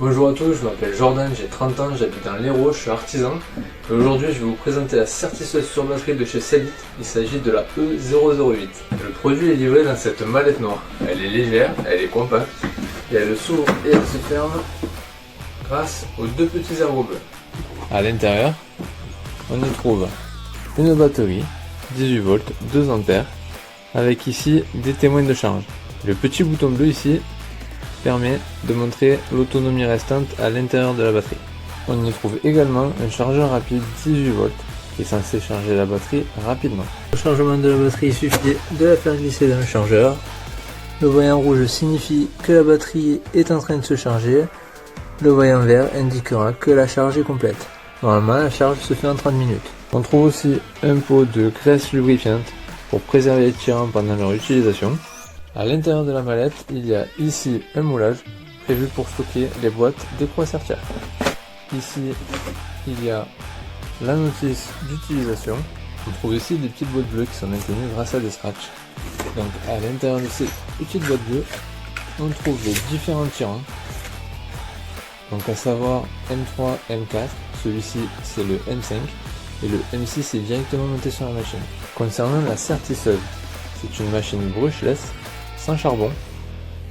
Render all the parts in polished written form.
Bonjour à tous, je m'appelle Jordan, j'ai 30 ans, j'habite dans l'Hérault, je suis artisan. Et aujourd'hui, je vais vous présenter la sertisseuse sur batterie de chez Cellite. Il s'agit de la E008. Le produit est livré dans cette mallette noire. Elle est légère, elle est compacte, et elle s'ouvre et elle se ferme grâce aux deux petits ergots bleus. À l'intérieur, on y trouve une batterie, 18 volts, 2 ampères, avec ici des témoins de charge. Le petit bouton bleu ici permet de montrer l'autonomie restante à l'intérieur de la batterie. On y trouve également un chargeur rapide 18 volts qui est censé charger la batterie rapidement. Au chargement de la batterie, il suffit de la faire glisser dans le chargeur. Le voyant rouge signifie que la batterie est en train de se charger. Le voyant vert indiquera que la charge est complète. Normalement, la charge se fait en 30 minutes. On trouve aussi un pot de graisse lubrifiante pour préserver les tirants pendant leur utilisation. À l'intérieur de la mallette, il y a ici un moulage prévu pour stocker les boîtes d'écrou à sertir. Ici, il y a la notice d'utilisation. On trouve ici des petites boîtes bleues qui sont maintenues grâce à des scratchs. Donc à l'intérieur de ces petites boîtes bleues, on trouve les différents tirants. Donc à savoir M3, M4, celui-ci c'est le M5 et le M6 est directement monté sur la machine. Concernant la sertisseuse, c'est une machine brushless sans charbon,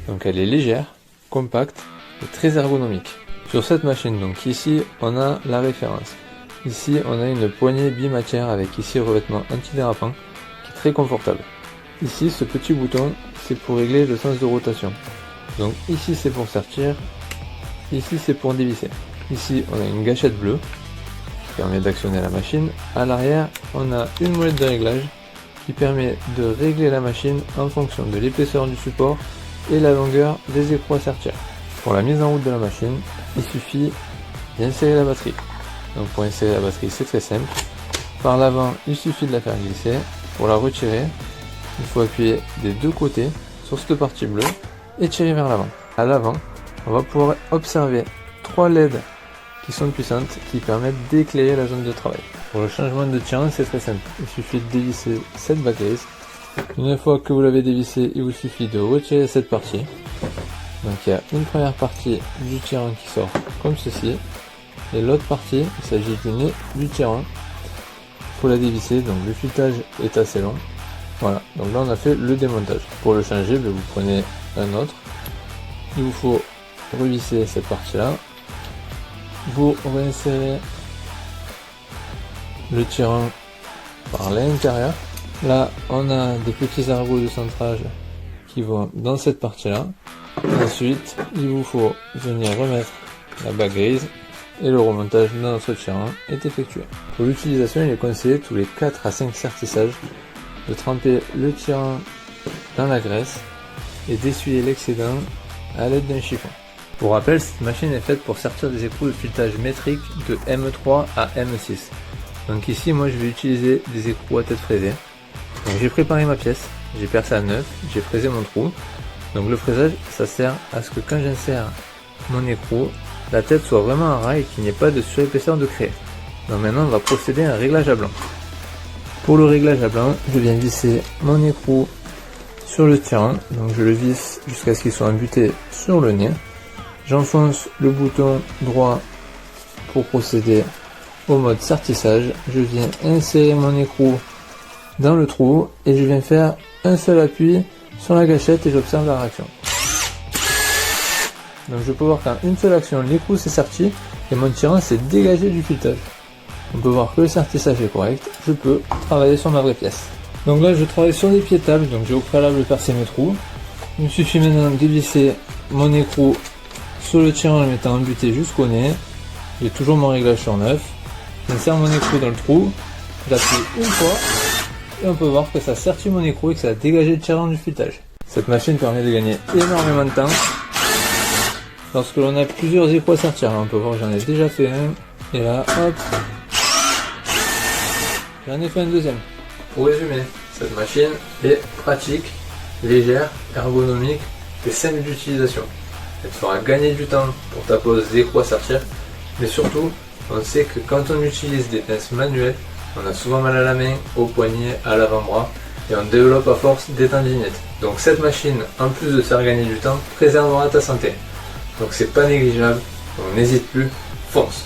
donc elle est légère, compacte et très ergonomique. Sur cette machine, donc ici on a la référence. Ici on a une poignée bimatière avec ici revêtement antidérapant qui est très confortable. Ici ce petit bouton c'est pour régler le sens de rotation. Donc ici c'est pour sortir, ici c'est pour dévisser. Ici on a une gâchette bleue qui permet d'actionner la machine. À l'arrière on a une molette de réglage qui permet de régler la machine en fonction de l'épaisseur du support et la longueur des écrous à sertir. Pour la mise en route de la machine, il suffit d'insérer la batterie. Donc pour insérer la batterie c'est très simple. Par l'avant il suffit de la faire glisser. Pour la retirer, il faut appuyer des deux côtés sur cette partie bleue et tirer vers l'avant. À l'avant, on va pouvoir observer 3 LED qui sont puissantes qui permettent d'éclairer la zone de travail. Pour le changement de tirant, c'est très simple. Il suffit de dévisser cette baguette. Une fois que vous l'avez dévissé, il vous suffit de retirer cette partie. Donc il y a une première partie du tirant qui sort comme ceci. Et l'autre partie, il s'agit du nez du tirant. Il faut la dévisser, donc le filetage est assez long. Voilà, donc là on a fait le démontage. Pour le changer, vous prenez un autre. Il vous faut revisser cette partie-là. Vous réinsérez le tirant par l'intérieur. Là, on a des petits ergots de centrage qui vont dans cette partie-là. Ensuite, il vous faut venir remettre la bague grise et le remontage de notre tirant est effectué. Pour l'utilisation, il est conseillé tous les 4 à 5 sertissages de tremper le tirant dans la graisse et d'essuyer l'excédent à l'aide d'un chiffon. Pour rappel, cette machine est faite pour sortir des écrous de filetage métrique de M3 à M6. Donc ici, moi je vais utiliser des écrous à tête fraisée. Donc j'ai préparé ma pièce, j'ai percé à 9, j'ai fraisé mon trou. Donc le fraisage, ça sert à ce que quand j'insère mon écrou, la tête soit vraiment en rail et qu'il n'y ait pas de surépaisseur de craie. Donc maintenant, on va procéder à un réglage à blanc. Pour le réglage à blanc, je viens visser mon écrou sur le tirant. Donc je le visse jusqu'à ce qu'il soit embuté sur le nez. J'enfonce le bouton droit pour procéder au mode sertissage. Je viens insérer mon écrou dans le trou et je viens faire un seul appui sur la gâchette et j'observe la réaction. Donc je peux voir qu'en une seule action, l'écrou s'est serti et mon tirant s'est dégagé du filetage. On peut voir que le sertissage est correct. Je peux travailler sur ma vraie pièce. Donc là je travaille sur des pieds tables, donc j'ai au préalable percé mes trous. Il me suffit maintenant de visser mon écrou sur le tirant en le mettant embuté jusqu'au nez. J'ai toujours mon réglage sur 9. J'insère mon écrou dans le trou, j'appuie une fois et on peut voir que ça sertit mon écrou et que ça a dégagé le tirant du filetage. Cette machine permet de gagner énormément de temps lorsque l'on a plusieurs écrous à sertir. On peut voir que j'en ai déjà fait un et là hop, j'en ai fait un deuxième. Pour résumer, cette machine est pratique, légère, ergonomique et simple d'utilisation. Elle te fera gagner du temps pour ta pose d'écrou à sertir, mais surtout, on sait que quand on utilise des pinces manuelles, on a souvent mal à la main, au poignet, à l'avant-bras, et on développe à force des tendinites. Donc cette machine, en plus de te faire gagner du temps, préservera ta santé. Donc c'est pas négligeable, Donc n'hésite plus, fonce.